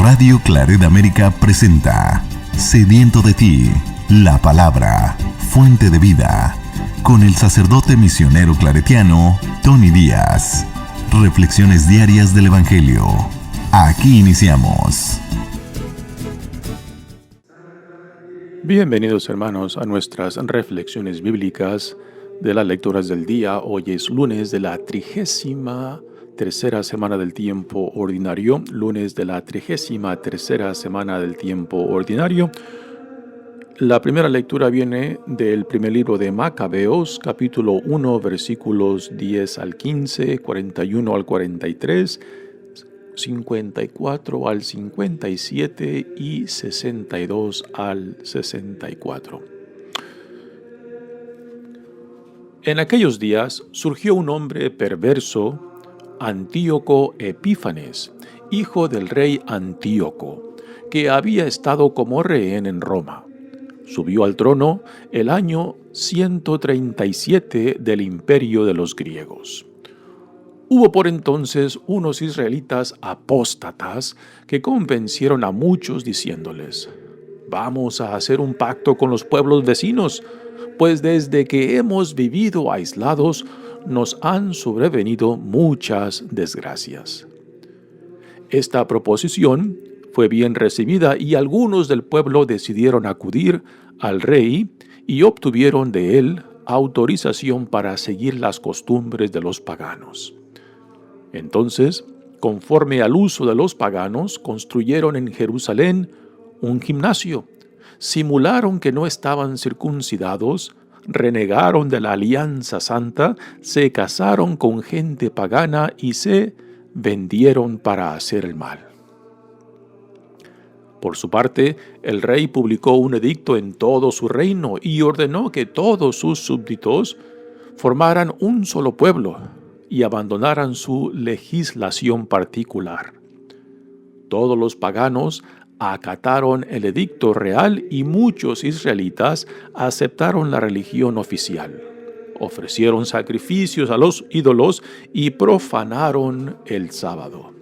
Radio Claret América presenta Sediento de ti, la palabra, fuente de vida, con el sacerdote misionero claretiano Tony Díaz. Reflexiones diarias del Evangelio. Aquí iniciamos. Bienvenidos, hermanos, a nuestras reflexiones bíblicas de las lecturas del día. Hoy es lunes de la 33ª semana del tiempo ordinario. Lunes de la 33ª semana del tiempo ordinario. La primera lectura viene del primer libro de Macabeos, capítulo 1, versículos 10 al 15, 41 al 43, 54 al 57 y 62 al 64. En aquellos días surgió un hombre perverso, Antíoco Epífanes, hijo del rey Antíoco, que había estado como rehén en Roma. Subió al trono el año 137 del imperio de los griegos. Hubo por entonces unos israelitas apóstatas que convencieron a muchos diciéndoles: «Vamos a hacer un pacto con los pueblos vecinos, pues desde que hemos vivido aislados nos han sobrevenido muchas desgracias». Esta proposición fue bien recibida y algunos del pueblo decidieron acudir al rey y obtuvieron de él autorización para seguir las costumbres de los paganos. Entonces, conforme al uso de los paganos, construyeron en Jerusalén un gimnasio, simularon que no estaban circuncidados, renegaron de la alianza santa, se casaron con gente pagana y se vendieron para hacer el mal. Por su parte, el rey publicó un edicto en todo su reino y ordenó que todos sus súbditos formaran un solo pueblo y abandonaran su legislación particular. Todos los paganos acataron el edicto real y muchos israelitas aceptaron la religión oficial. Ofrecieron sacrificios a los ídolos y profanaron el sábado.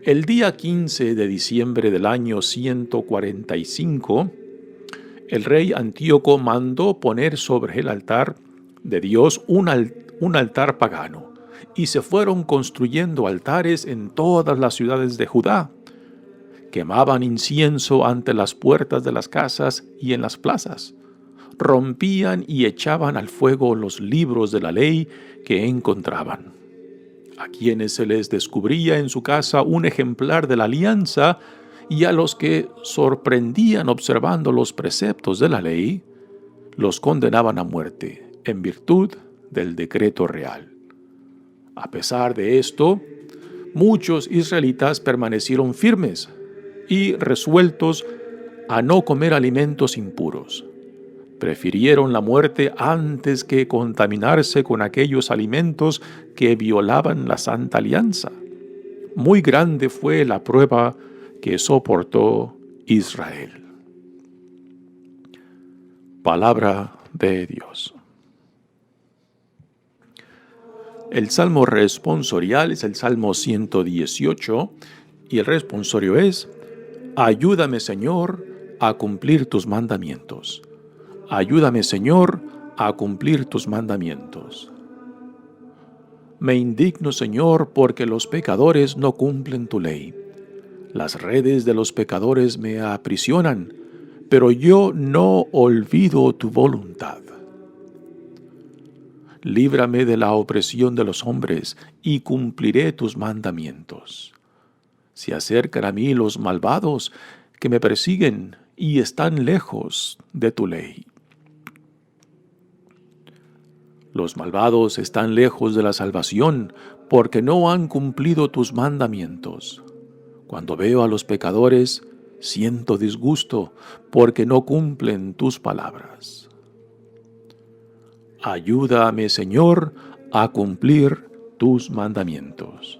El día 15 de diciembre del año 145, el rey Antíoco mandó poner sobre el altar de Dios un altar pagano, y se fueron construyendo altares en todas las ciudades de Judá. Quemaban incienso ante las puertas de las casas y en las plazas. Rompían y echaban al fuego los libros de la ley que encontraban. A quienes se les descubría en su casa un ejemplar de la alianza y a los que sorprendían observando los preceptos de la ley, los condenaban a muerte en virtud del decreto real. A pesar de esto, muchos israelitas permanecieron firmes y resueltos a no comer alimentos impuros. Prefirieron la muerte antes que contaminarse con aquellos alimentos que violaban la Santa Alianza. Muy grande fue la prueba que soportó Israel. Palabra de Dios. El salmo responsorial es el Salmo 118 y el responsorio es: Ayúdame, Señor, a cumplir tus mandamientos. Ayúdame, Señor, a cumplir tus mandamientos. Me indigno, Señor, porque los pecadores no cumplen tu ley. Las redes de los pecadores me aprisionan, pero yo no olvido tu voluntad. Líbrame de la opresión de los hombres y cumpliré tus mandamientos. Se acercan a mí los malvados que me persiguen y están lejos de tu ley. Los malvados están lejos de la salvación porque no han cumplido tus mandamientos. Cuando veo a los pecadores, siento disgusto porque no cumplen tus palabras. Ayúdame, Señor, a cumplir tus mandamientos.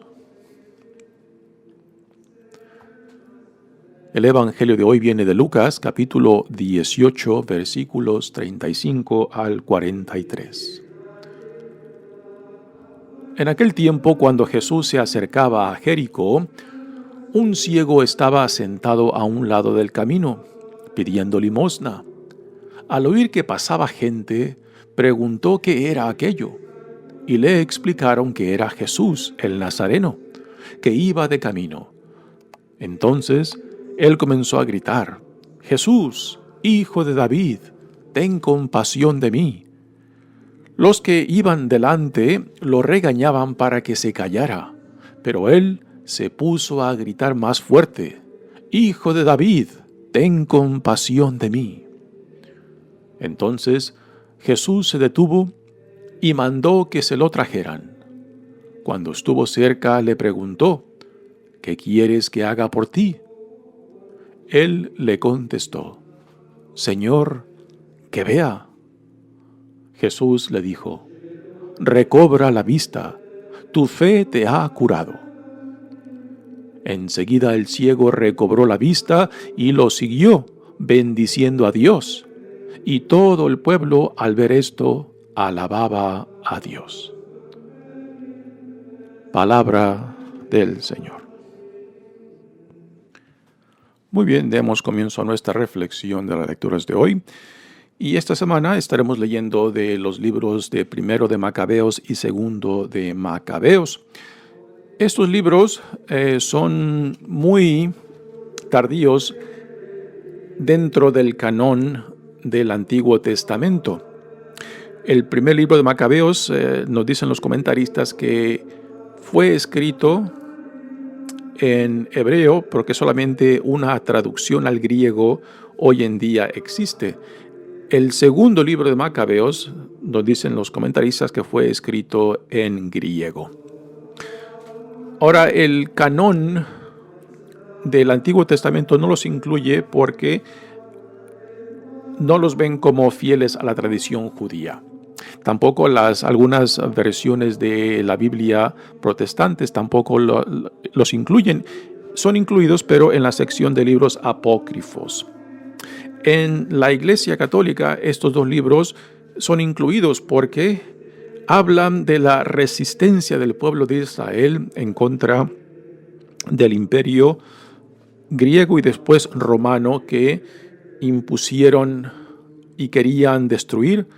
El Evangelio de hoy viene de Lucas, capítulo 18, versículos 35 al 43. En aquel tiempo, cuando Jesús se acercaba a Jericó, Un ciego estaba sentado a un lado del camino, pidiendo limosna. Al oír que pasaba gente, preguntó qué era aquello, y le explicaron que era Jesús, el Nazareno, que iba de camino. Entonces él comenzó a gritar: «Jesús, hijo de David, ten compasión de mí». Los que iban delante lo regañaban para que se callara, pero él se puso a gritar más fuerte: «Hijo de David, ten compasión de mí». Entonces Jesús se detuvo y mandó que se lo trajeran. Cuando estuvo cerca, le preguntó: «¿Qué quieres que haga por ti?». Él le contestó: «Señor, que vea». Jesús le dijo: «Recobra la vista, tu fe te ha curado». Enseguida el ciego recobró la vista y lo siguió, bendiciendo a Dios. Y todo el pueblo, al ver esto, alababa a Dios. Palabra del Señor. Muy bien, demos comienzo a nuestra reflexión de las lecturas de hoy. Y esta semana estaremos leyendo de los libros de Primero de Macabeos y Segundo de Macabeos. Estos libros son muy tardíos dentro del canón del Antiguo Testamento. El primer libro de Macabeos, nos dicen los comentaristas, que fue escrito en hebreo porque solamente una traducción al griego hoy en día existe. El segundo libro de Macabeos, nos dicen los comentaristas, que fue escrito en griego. Ahora, el canón del Antiguo Testamento no los incluye porque no los ven como fieles a la tradición judía. Tampoco algunas versiones de la Biblia protestantes tampoco los incluyen. Son incluidos, pero en la sección de libros apócrifos. En la Iglesia Católica, estos dos libros son incluidos porque hablan de la resistencia del pueblo de Israel en contra del imperio griego y después romano, que impusieron y querían destruir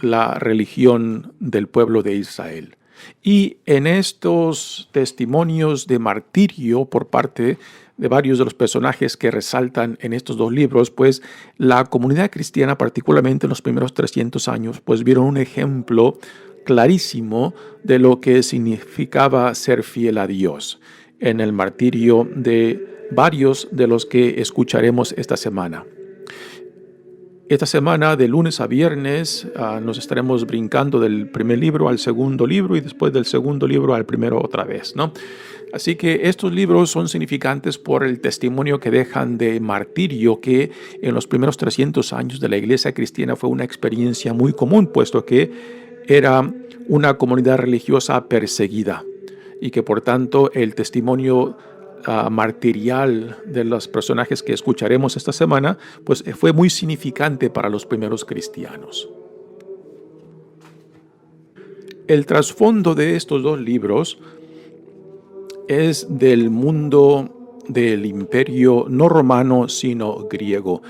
la religión del pueblo de Israel. Y en estos testimonios de martirio por parte de varios de los personajes que resaltan en estos dos libros, pues la comunidad cristiana, particularmente en los primeros 300 años, pues vieron un ejemplo clarísimo de lo que significaba ser fiel a Dios en el martirio de varios de los que escucharemos esta semana. Esta semana, de lunes a viernes, nos estaremos brincando del primer libro al segundo libro y después del segundo libro al primero otra vez, ¿no? Así que estos libros son significantes por el testimonio que dejan de martirio, que en los primeros 300 años de la Iglesia cristiana fue una experiencia muy común, puesto que era una comunidad religiosa perseguida y que por tanto el testimonio martirial de los personajes que escucharemos esta semana, pues fue muy significante para los primeros cristianos. El trasfondo de estos dos libros es del mundo del imperio no romano, sino griego.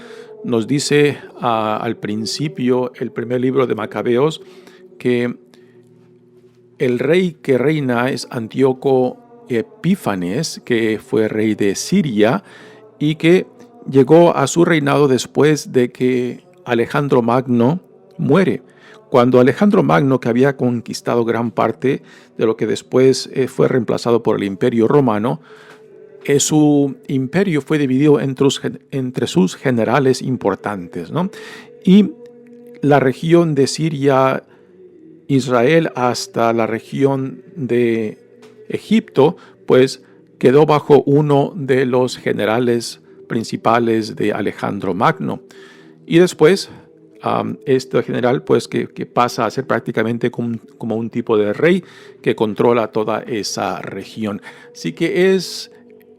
Nos dice al principio el primer libro de Macabeos que el rey que reina es Antíoco Epífanes, que fue rey de Siria y que llegó a su reinado después de que Alejandro Magno muere. Cuando Alejandro Magno, que había conquistado gran parte de lo que después fue reemplazado por el Imperio Romano, su imperio fue dividido entre sus generales importantes, ¿no? Y la región de Siria, Israel, hasta la región de Egipto, pues quedó bajo uno de los generales principales de Alejandro Magno. Y después, este general, pues que pasa a ser prácticamente como un tipo de rey que controla toda esa región. Así que es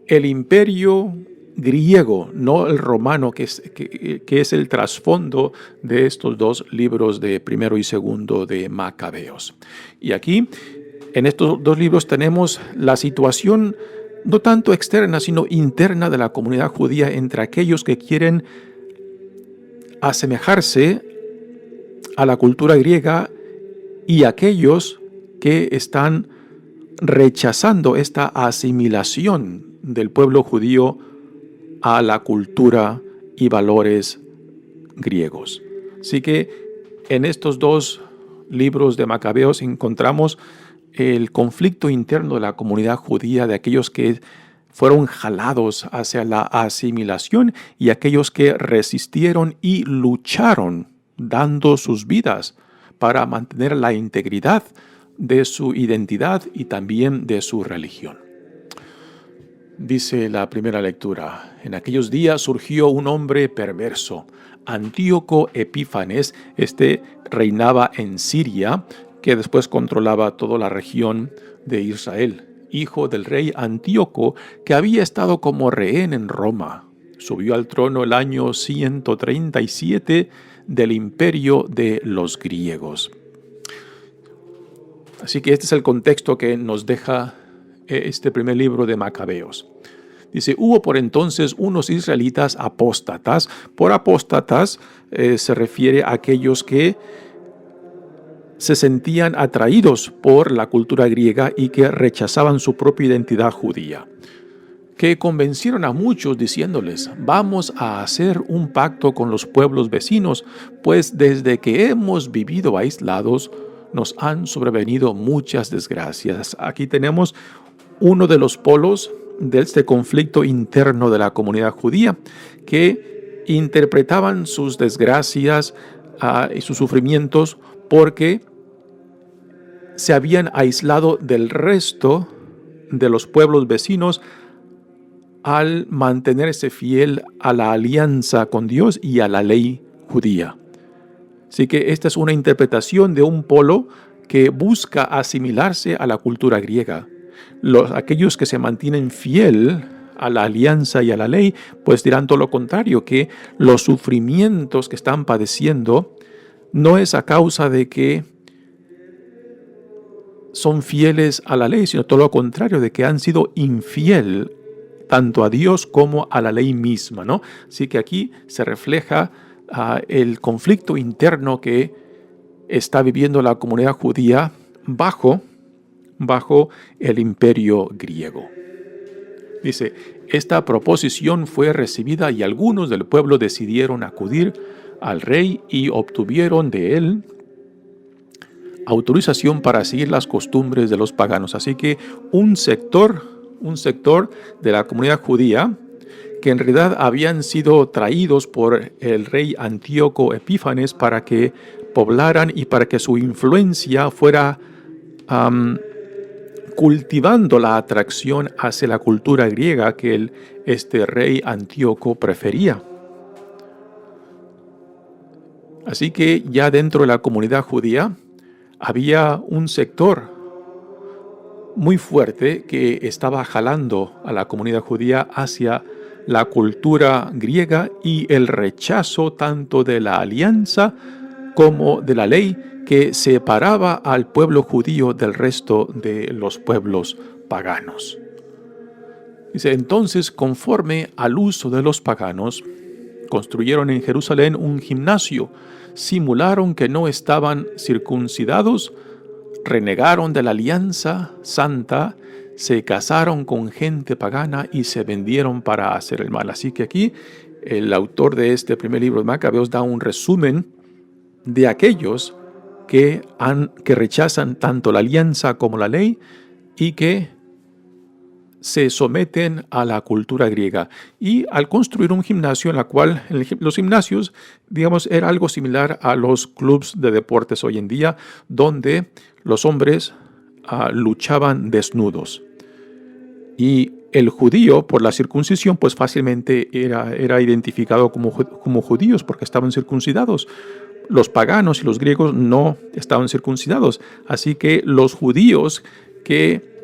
el imperio griego, no el romano, que es el trasfondo de estos dos libros de primero y segundo de Macabeos. Y aquí, en estos dos libros, tenemos la situación no tanto externa, sino interna de la comunidad judía entre aquellos que quieren asemejarse a la cultura griega y aquellos que están rechazando esta asimilación del pueblo judío a la cultura y valores griegos. Así que en estos dos libros de Macabeos encontramos el conflicto interno de la comunidad judía, de aquellos que fueron jalados hacia la asimilación y aquellos que resistieron y lucharon dando sus vidas para mantener la integridad de su identidad y también de su religión. Dice la primera lectura: en aquellos días surgió un hombre perverso, Antíoco Epífanes. Reinaba en Siria, que después controlaba toda la región de Israel, hijo del rey Antíoco, que había estado como rehén en Roma. Subió al trono el año 137 del imperio de los griegos. Así que este es el contexto que nos deja este primer libro de Macabeos. Dice: hubo por entonces unos israelitas apóstatas. Por apóstatas se refiere a aquellos que se sentían atraídos por la cultura griega y que rechazaban su propia identidad judía, que convencieron a muchos diciéndoles: vamos a hacer un pacto con los pueblos vecinos, pues desde que hemos vivido aislados nos han sobrevenido muchas desgracias. Aquí tenemos uno de los polos de este conflicto interno de la comunidad judía, que interpretaban sus desgracias y sus sufrimientos porque se habían aislado del resto de los pueblos vecinos al mantenerse fiel a la alianza con Dios y a la ley judía. Así que esta es una interpretación de un polo que busca asimilarse a la cultura griega. Aquellos que se mantienen fiel a la alianza y a la ley, pues dirán todo lo contrario, que los sufrimientos que están padeciendo no es a causa de que son fieles a la ley, sino todo lo contrario, de que han sido infiel tanto a Dios como a la ley misma, ¿no? Así que aquí se refleja el conflicto interno que está viviendo la comunidad judía bajo el imperio griego. Dice: esta proposición fue recibida y algunos del pueblo decidieron acudir al rey y obtuvieron de él autorización para seguir las costumbres de los paganos. Así que un sector de la comunidad judía, que en realidad habían sido traídos por el rey Antíoco Epífanes para que poblaran y para que su influencia fuera cultivando la atracción hacia la cultura griega que este rey Antíoco prefería. Así que ya dentro de la comunidad judía había un sector muy fuerte que estaba jalando a la comunidad judía hacia la cultura griega y el rechazo tanto de la alianza como de la ley que separaba al pueblo judío del resto de los pueblos paganos. Dice: entonces, conforme al uso de los paganos, construyeron en Jerusalén un gimnasio, simularon que no estaban circuncidados, renegaron de la alianza santa, se casaron con gente pagana y se vendieron para hacer el mal. Así que aquí el autor de este primer libro de Macabeos da un resumen de aquellos que rechazan tanto la alianza como la ley y que se someten a la cultura griega. Y al construir un gimnasio, en la cual los gimnasios, digamos, era algo similar a los clubes de deportes hoy en día, donde los hombres luchaban desnudos. Y el judío, por la circuncisión, pues fácilmente era identificado como judíos porque estaban circuncidados. Los paganos y los griegos no estaban circuncidados. Así que los judíos que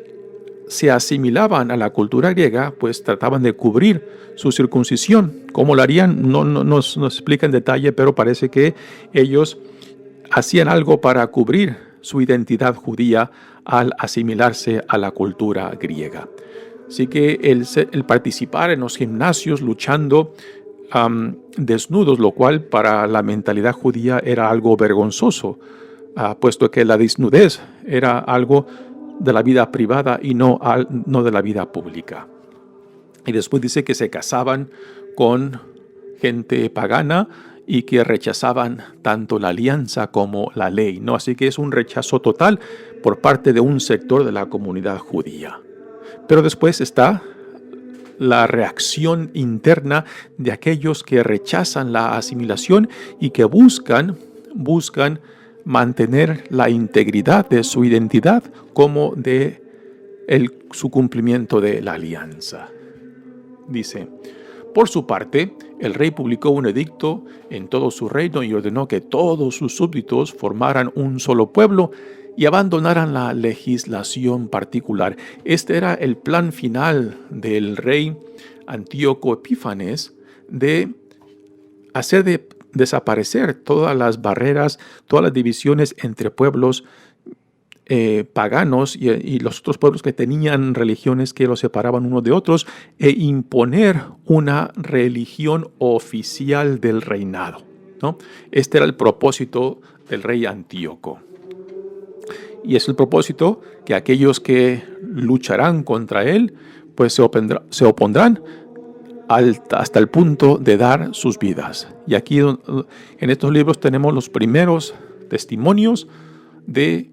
se asimilaban a la cultura griega, pues trataban de cubrir su circuncisión. ¿Cómo lo harían? No nos explica en detalle, pero parece que ellos hacían algo para cubrir su identidad judía al asimilarse a la cultura griega. Así que el participar en los gimnasios luchando desnudos, lo cual para la mentalidad judía era algo vergonzoso, puesto que la desnudez era algo de la vida privada y no de la vida pública. Y después dice que se casaban con gente pagana y que rechazaban tanto la alianza como la ley, ¿no? Así que es un rechazo total por parte de un sector de la comunidad judía. Pero después está la reacción interna de aquellos que rechazan la asimilación y que buscan mantener la integridad de su identidad como de su cumplimiento de la alianza. Dice: por su parte, el rey publicó un edicto en todo su reino y ordenó que todos sus súbditos formaran un solo pueblo y abandonaran la legislación particular. Este era el plan final del rey Antíoco Epífanes de hacer desaparecer todas las barreras, todas las divisiones entre pueblos paganos y los otros pueblos que tenían religiones que los separaban unos de otros, e imponer una religión oficial del reinado, ¿no? Este era el propósito del rey Antíoco. Y es el propósito que aquellos que lucharán contra él, pues se opondrán hasta el punto de dar sus vidas. Y aquí en estos libros tenemos los primeros testimonios de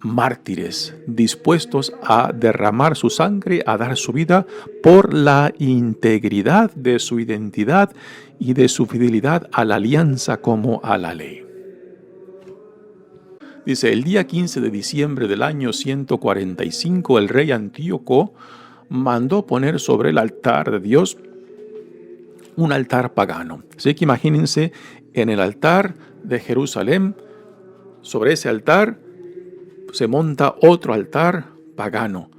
mártires dispuestos a derramar su sangre, a dar su vida por la integridad de su identidad y de su fidelidad a la alianza como a la ley. Dice: el día 15 de diciembre del año 145, el rey Antíoco mandó poner sobre el altar de Dios un altar pagano. Así que imagínense, en el altar de Jerusalén, sobre ese altar se monta otro altar pagano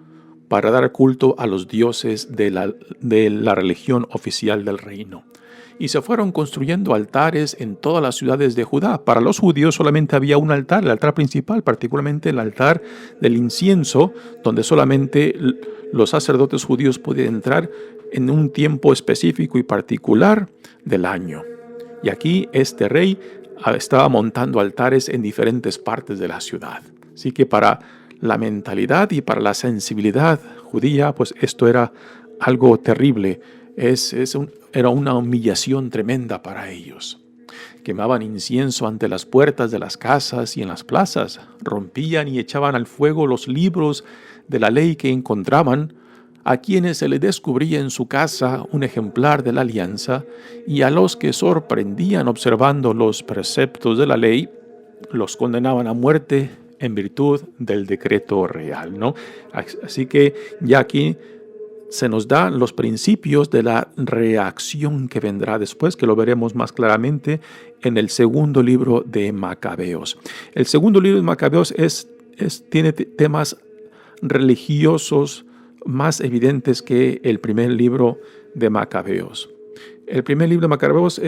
para dar culto a los dioses de la religión oficial del reino. Y se fueron construyendo altares en todas las ciudades de Judá. Para los judíos solamente había un altar, el altar principal, particularmente el altar del incienso, donde solamente los sacerdotes judíos podían entrar en un tiempo específico y particular del año. Y aquí este rey estaba montando altares en diferentes partes de la ciudad. Así que para la mentalidad y para la sensibilidad judía, pues esto era algo terrible. Era una humillación tremenda para ellos. Quemaban incienso ante las puertas de las casas y en las plazas. Rompían y echaban al fuego los libros de la ley que encontraban. A quienes se les descubría en su casa un ejemplar de la alianza, y a los que sorprendían observando los preceptos de la ley, los condenaban a muerte en virtud del decreto real, ¿no? Así que ya aquí se nos dan los principios de la reacción que vendrá después, que lo veremos más claramente en el segundo libro de Macabeos. El segundo libro de Macabeos tiene temas religiosos más evidentes que el primer libro de Macabeos. El primer libro de Macabeos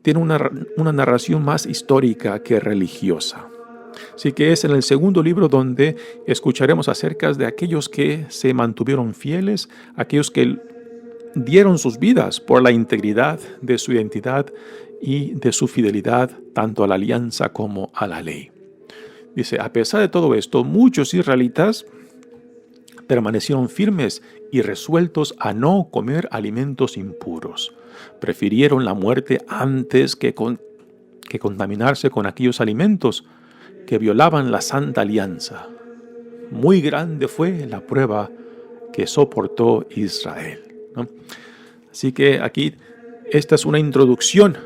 tiene una narración más histórica que religiosa. Así que es en el segundo libro donde escucharemos acerca de aquellos que se mantuvieron fieles, aquellos que dieron sus vidas por la integridad de su identidad y de su fidelidad tanto a la alianza como a la ley. Dice: a pesar de todo esto, muchos israelitas permanecieron firmes y resueltos a no comer alimentos impuros. Prefirieron la muerte antes que contaminarse con aquellos alimentos que violaban la santa alianza. Muy grande fue la prueba que soportó Israel, ¿no? Así que aquí esta es una introducción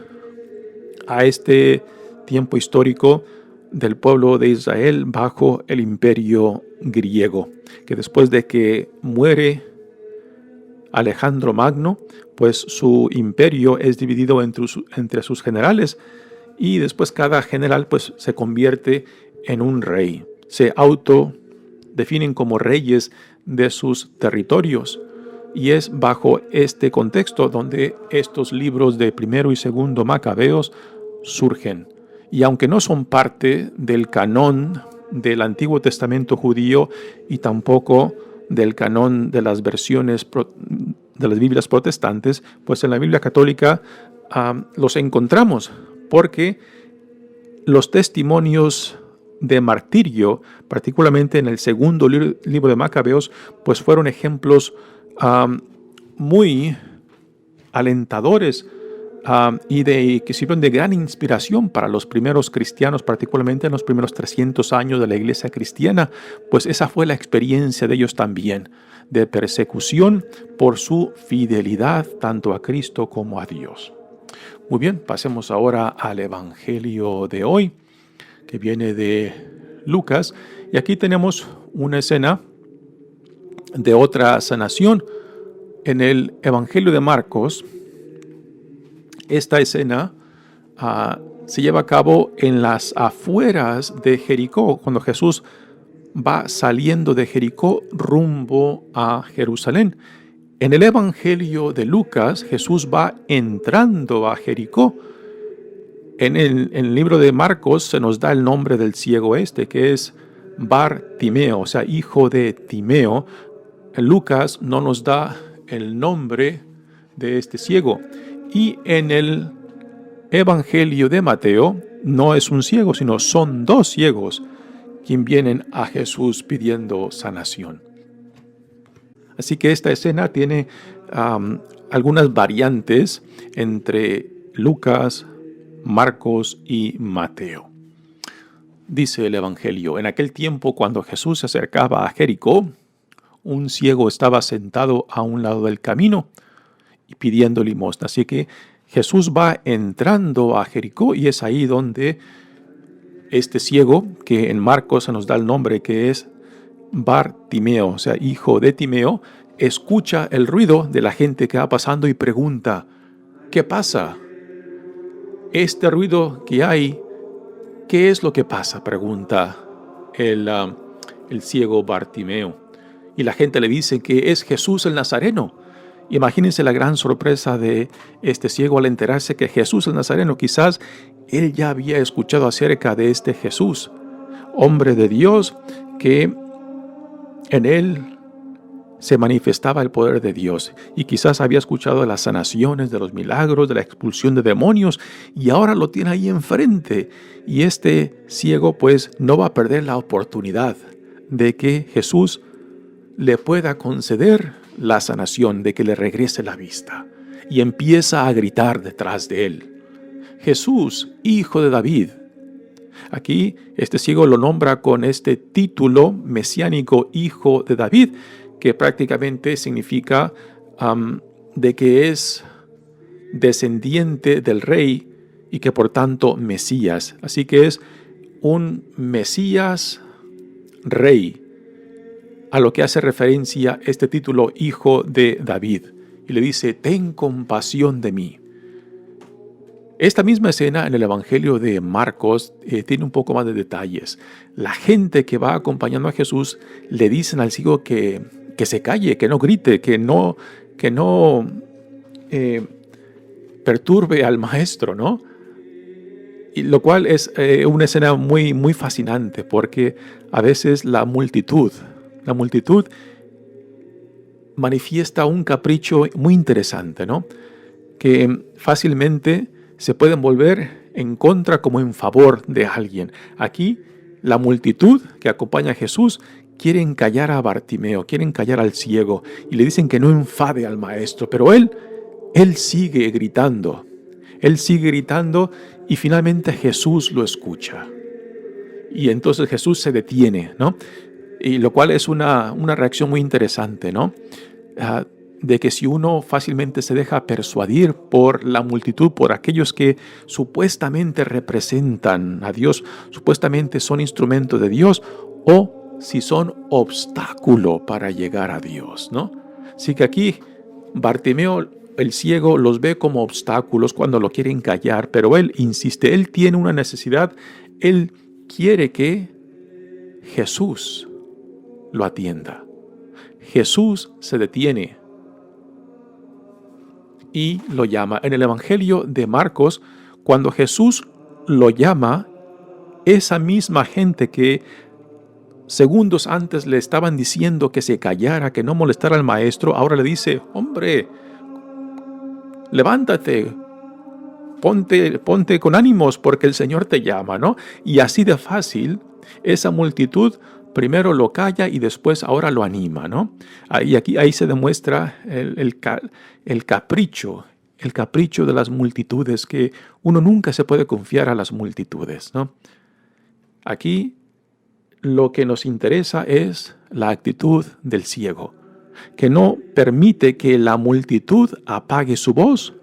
a este tiempo histórico del pueblo de Israel bajo el imperio griego, que después de que muere Alejandro Magno, pues su imperio es dividido entre sus generales, y después cada general pues se convierte en un rey. Se autodefinen como reyes de sus territorios, y es bajo este contexto donde estos libros de primero y segundo Macabeos surgen. Y aunque no son parte del canón del Antiguo Testamento judío y tampoco del canon de las versiones de las Biblias protestantes, pues en la Biblia católica los encontramos, porque los testimonios de martirio, particularmente en el segundo libro de Macabeos, pues fueron ejemplos muy alentadores y que sirvieron de gran inspiración para los primeros cristianos, particularmente en los primeros 300 años de la iglesia cristiana, pues esa fue la experiencia de ellos también, de persecución por su fidelidad tanto a Cristo como a Dios. Muy bien, pasemos ahora al Evangelio de hoy, que viene de Lucas, y aquí tenemos una escena de otra sanación. En el Evangelio de Marcos, esta escena se lleva a cabo en las afueras de Jericó, cuando Jesús va saliendo de Jericó rumbo a Jerusalén. En el Evangelio de Lucas, Jesús va entrando a Jericó. En el libro de Marcos se nos da el nombre del ciego que es Bartimeo, o sea, hijo de Timeo. En Lucas no nos da el nombre de este ciego. Y en el Evangelio de Mateo no es un ciego, sino son dos ciegos quienes vienen a Jesús pidiendo sanación. Así que esta escena tiene algunas variantes entre Lucas, Marcos y Mateo. Dice el Evangelio: en aquel tiempo, cuando Jesús se acercaba a Jericó, un ciego estaba sentado a un lado del camino y pidiendo limosna. Así que Jesús va entrando a Jericó y es ahí donde este ciego, que en Marcos se nos da el nombre que es Bartimeo, o sea, hijo de Timeo, escucha el ruido de la gente que va pasando y pregunta: ¿qué pasa? Este ruido que hay, ¿qué es lo que pasa?, pregunta el ciego Bartimeo. Y la gente le dice que es Jesús el Nazareno. Imagínense la gran sorpresa de este ciego al enterarse que Jesús el Nazareno, quizás él ya había escuchado acerca de este Jesús, hombre de Dios, que en él se manifestaba el poder de Dios, y quizás había escuchado de las sanaciones, de los milagros, de la expulsión de demonios, y ahora lo tiene ahí enfrente. Y este ciego pues no va a perder la oportunidad de que Jesús le pueda conceder la sanación, de que le regrese la vista. Y empieza a gritar detrás de él: Jesús, hijo de David. Aquí este ciego lo nombra con este título mesiánico, hijo de David, que prácticamente significa de que es descendiente del rey y que por tanto Mesías. Así que es un Mesías rey, a lo que hace referencia este título, hijo de David. Y le dice: ten compasión de mí. Esta misma escena en el Evangelio de Marcos tiene un poco más de detalles. La gente que va acompañando a Jesús le dicen al ciego que se calle, que no grite, que no perturbe al maestro, ¿no? Y lo cual es una escena muy, muy fascinante, porque a veces la multitud manifiesta un capricho muy interesante, ¿no? Que fácilmente se pueden volver en contra como en favor de alguien. Aquí la multitud que acompaña a Jesús quieren callar a Bartimeo, quieren callar al ciego y le dicen que no enfade al maestro, pero él sigue gritando. Él sigue gritando y finalmente Jesús lo escucha. Y entonces Jesús se detiene, ¿no? Y lo cual es una reacción muy interesante, ¿no? De que si uno fácilmente se deja persuadir por la multitud, por aquellos que supuestamente representan a Dios, supuestamente son instrumentos de Dios, o si son obstáculo para llegar a Dios, ¿no? Así que aquí Bartimeo, el ciego, los ve como obstáculos cuando lo quieren callar, pero él insiste, él tiene una necesidad, él quiere que Jesús lo atienda. Jesús se detiene y lo llama. En el Evangelio de Marcos, cuando Jesús lo llama, esa misma gente que segundos antes le estaban diciendo que se callara, que no molestara al maestro, ahora le dice, hombre, levántate, ponte con ánimos porque el Señor te llama, ¿no? Y así de fácil, esa multitud primero lo calla y después ahora lo anima, ¿no? Ahí se demuestra el capricho de las multitudes, que uno nunca se puede confiar a las multitudes, ¿no? Aquí lo que nos interesa es la actitud del ciego, que no permite que la multitud apague su voz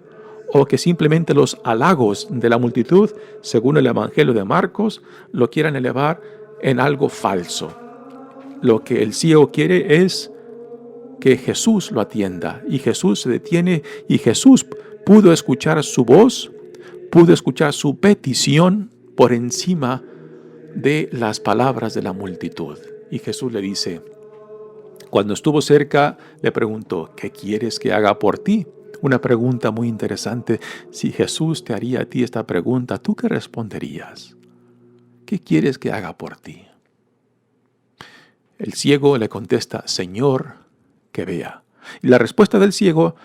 o que simplemente los halagos de la multitud, según el Evangelio de Marcos, lo quieran elevar en algo falso. Lo que el ciego quiere es que Jesús lo atienda, y Jesús se detiene, y Jesús pudo escuchar su voz, pudo escuchar su petición por encima de las palabras de la multitud. Y Jesús le dice, cuando estuvo cerca, le preguntó, ¿qué quieres que haga por ti? Una pregunta muy interesante. Si Jesús te haría a ti esta pregunta, ¿tú qué responderías? ¿Qué quieres que haga por ti? El ciego le contesta, Señor, que vea. Y la respuesta del ciego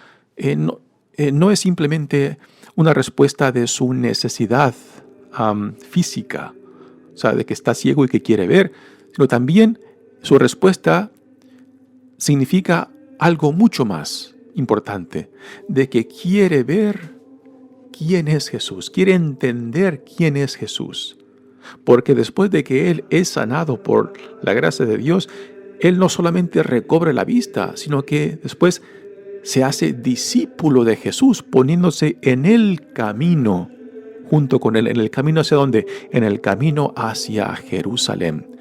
no es simplemente una respuesta de su necesidad física, o sea, de que está ciego y que quiere ver, sino también su respuesta significa algo mucho más importante, de que quiere ver quién es Jesús, quiere entender quién es Jesús. Porque después de que él es sanado por la gracia de Dios, él no solamente recobre la vista, sino que después se hace discípulo de Jesús, poniéndose en el camino junto con él. ¿En el camino hacia dónde? En el camino hacia Jerusalén.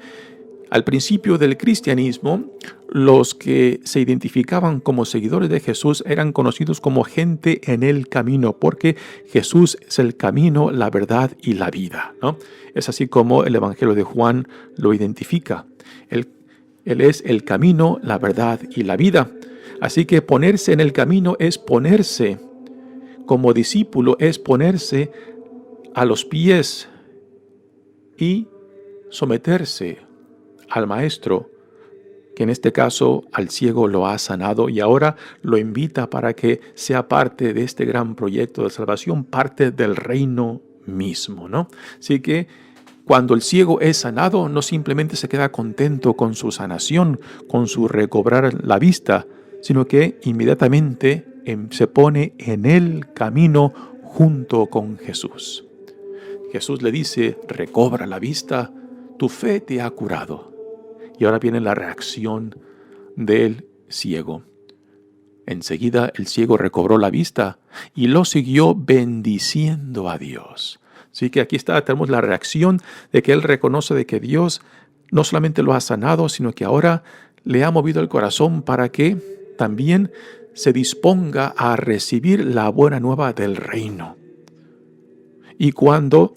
Al principio del cristianismo, los que se identificaban como seguidores de Jesús eran conocidos como gente en el camino, porque Jesús es el camino, la verdad y la vida, ¿no? Es así como el Evangelio de Juan lo identifica. Él es el camino, la verdad y la vida. Así que ponerse en el camino es ponerse como discípulo, es ponerse a los pies y someterse al Maestro, que en este caso al ciego lo ha sanado y ahora lo invita para que sea parte de este gran proyecto de salvación, parte del reino mismo, ¿no? Así que cuando el ciego es sanado, no simplemente se queda contento con su sanación, con su recobrar la vista, sino que inmediatamente se pone en el camino junto con Jesús. Jesús le dice, recobra la vista, tu fe te ha curado. Y ahora viene la reacción del ciego. Enseguida el ciego recobró la vista y lo siguió bendiciendo a Dios. Así que aquí tenemos la reacción de que él reconoce de que Dios no solamente lo ha sanado, sino que ahora le ha movido el corazón para que también se disponga a recibir la buena nueva del reino. Y cuando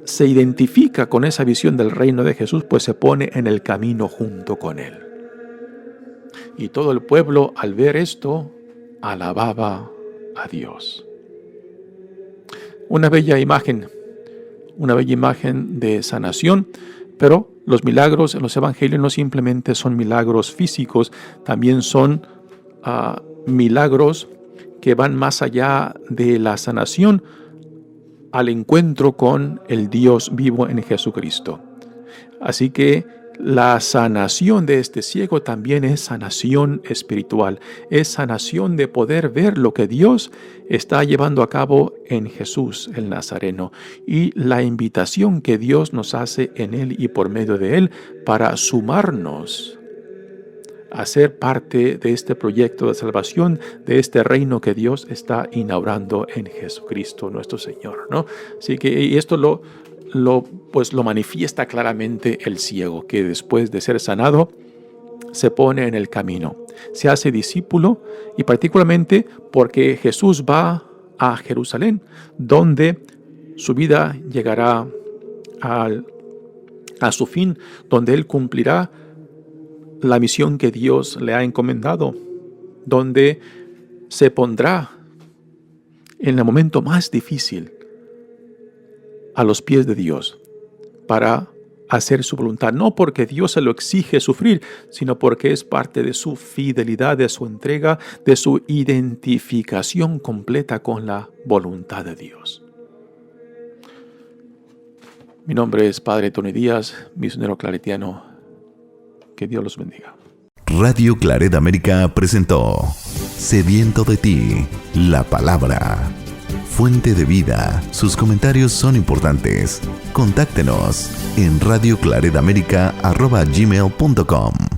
se identifica con esa visión del reino de Jesús, pues se pone en el camino junto con él. Y todo el pueblo, al ver esto, alababa a Dios. Una bella imagen de sanación, pero los milagros en los evangelios no simplemente son milagros físicos, también son milagros que van más allá de la sanación, al encuentro con el Dios vivo en Jesucristo. Así que la sanación de este ciego también es sanación espiritual, es sanación de poder ver lo que Dios está llevando a cabo en Jesús el Nazareno y la invitación que Dios nos hace en Él y por medio de Él para sumarnos a ser parte de este proyecto de salvación, de este reino que Dios está inaugurando en Jesucristo nuestro Señor, ¿no? Así que y esto lo manifiesta claramente el ciego, que después de ser sanado se pone en el camino, se hace discípulo y particularmente porque Jesús va a Jerusalén, donde su vida llegará a su fin, donde Él cumplirá la misión que Dios le ha encomendado, donde se pondrá en el momento más difícil a los pies de Dios para hacer su voluntad, no porque Dios se lo exige sufrir, sino porque es parte de su fidelidad, de su entrega, de su identificación completa con la voluntad de Dios. Mi nombre es Padre Tony Díaz, misionero claretiano. Que Dios los bendiga. Radio Claret América presentó Sediento de ti, la palabra. Fuente de vida. Sus comentarios son importantes. Contáctenos en radioclaretamerica@gmail.com.